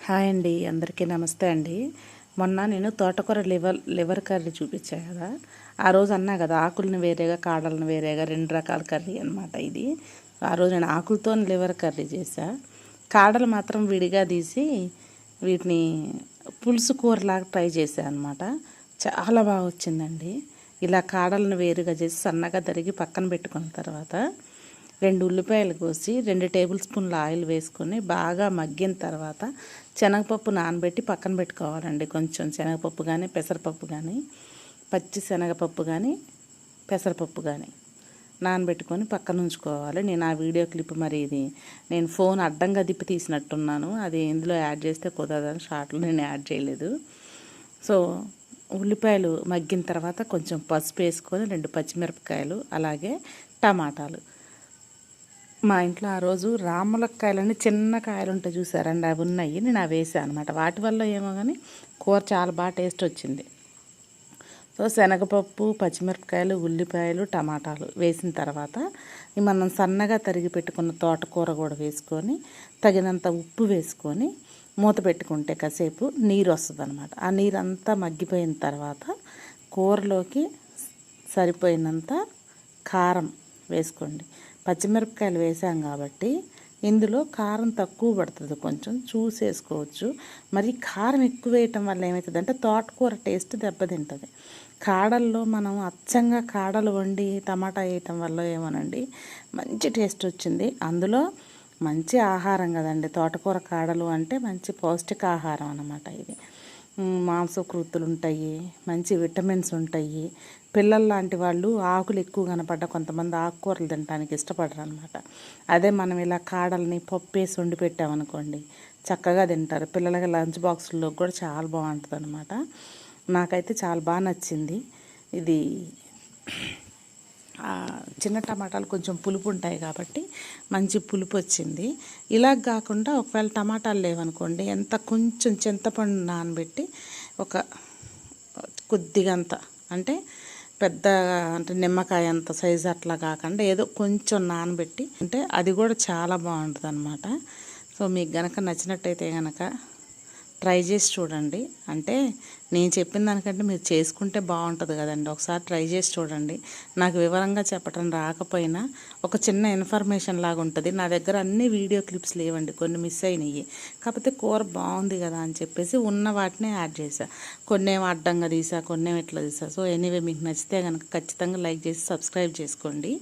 Hi అండి, అందరికీ నమస్తే అండి. మొన్న నేను తోటకూర లివర్ కర్రీ చూపించాను కదా. ఆ రోజు అన్నా కదా, ఆకులను వేరేగా కాడలను వేరేగా 2 రకాల కర్రీ అనమాట ఇది. ఆ రోజు నేను ఆకులతో లివర్ కర్రీ చేశా. కాడలు మాత్రం విడిగా తీసి వీటిని పులుసు కూరలాగా ట్రై చేశాను అనమాట. చాలా బాగా వచ్చిందండి. ఇలా కాడలను వేరుగా చేసి సన్నగా తరిగి పక్కన పెట్టుకున్న తర్వాత 2 ఉల్లిపాయలు కోసి 2 టేబుల్ స్పూన్ల ఆయిల్ వేసుకొని బాగా మగ్గిన తర్వాత శనగపప్పు నానబెట్టి పక్కన పెట్టుకోవాలండి. కొంచెం శనగపప్పు కానీ పెసరపప్పు కానీ, పచ్చి శనగపప్పు కానీ పెసరపప్పు కానీ నానబెట్టుకొని పక్కన ఉంచుకోవాలి. నేను ఆ వీడియో క్లిప్ ఇది నేను ఫోన్ అడ్డంగా దిప్పి తీసినట్టున్నాను. అది ఇందులో యాడ్ చేస్తే కుదరదని షార్ట్లో నేను యాడ్ చేయలేదు. సో ఉల్లిపాయలు మగ్గిన తర్వాత కొంచెం పసుపు వేసుకొని 2 పచ్చిమిరపకాయలు అలాగే టమాటాలు. మా ఇంట్లో ఆ రోజు రాములక్కాయలని చిన్న కాయలు ఉంటాయి చూసారండి, అవి ఉన్నాయి. నేను అవి వేసాను అనమాట. వాటి వల్ల ఏమో కానీ కూర చాలా బాగా టేస్ట్ వచ్చింది. సో శనగపప్పు, పచ్చిమిరపకాయలు, ఉల్లిపాయలు, టమాటాలు వేసిన తర్వాత మనం సన్నగా తరిగి పెట్టుకున్న తోటకూర కూడా వేసుకొని తగినంత ఉప్పు వేసుకొని మూత పెట్టుకుంటే కాసేపు నీరు వస్తుంది అనమాట. ఆ నీరంతా మగ్గిపోయిన తర్వాత కూరలోకి సరిపోయినంత కారం వేసుకోండి. పచ్చిమిరపకాయలు వేసాం కాబట్టి ఇందులో కారం తక్కువ పడుతుంది, కొంచెం చూసేసుకోవచ్చు. మరి కారం ఎక్కువ వేయటం వల్ల ఏమవుతుందంటే తోటకూర టేస్ట్ దెబ్బతింటుంది. కాడల్లో మనం అచ్చంగా కాడలు వండి టమాటా వేయటం వల్ల ఏమోనండి మంచి టేస్ట్ వచ్చింది. అందులో మంచి ఆహారం కదండి తోటకూర కాడలు అంటే, మంచి పౌష్టికాహారం అన్నమాట. ఇది మాంసకృతులు ఉంటాయి, మంచి విటమిన్స్ ఉంటాయి. పిల్లలు లాంటి వాళ్ళు ఆకులు ఎక్కువ కనపడ్డ కొంతమంది ఆకుకూరలు తినడానికి ఇష్టపడరు అనమాట. అదే మనం ఇలా కాడల్ని పప్పు వేసి వండి పెట్టామనుకోండి చక్కగా తింటారు. పిల్లలకి లంచ్ బాక్సుల్లో కూడా చాలా బాగుంటుంది అనమాట. నాకైతే చాలా బాగా నచ్చింది ఇది. చిన్న టమాటాలు కొంచెం పులుపు ఉంటాయి కాబట్టి మంచి పులుపు వచ్చింది. ఇలా కాకుండా ఒకవేళ టమాటాలు లేవనుకోండి, కొంచెం చింతపండు నానబెట్టి ఒక కొద్దిగా అంత అంటే పెద్ద అంటే నిమ్మకాయ అంత సైజు అట్లా కాకుండా ఏదో కొంచెం నానబెట్టి అంటే అది కూడా చాలా బాగుంటుంది అనమాట. సో మీకు గనక నచ్చినట్టయితే కనుక ట్రై చేసి చూడండి. అంటే నేను చెప్పిన దానికంటే మీరు చేసుకుంటే బాగుంటుంది కదండి. ఒకసారి ట్రై చేసి చూడండి. నాకు వివరంగా చెప్పడం రాకపోయినా ఒక చిన్న ఇన్ఫర్మేషన్ లాగా ఉంటుంది. నా దగ్గర అన్ని వీడియో క్లిప్స్ లేవండి, కొన్ని మిస్ అయినాయి. కాకపోతే కూర బాగుంది కదా అని చెప్పేసి ఉన్న వాటినే యాడ్ చేశా. కొన్నేమో అడ్డంగా తీసా, కొన్నేమో ఇట్లా తీసా. సో ఎనీవే మీకు నచ్చితే కనుక ఖచ్చితంగా లైక్ చేసి సబ్స్క్రైబ్ చేసుకోండి.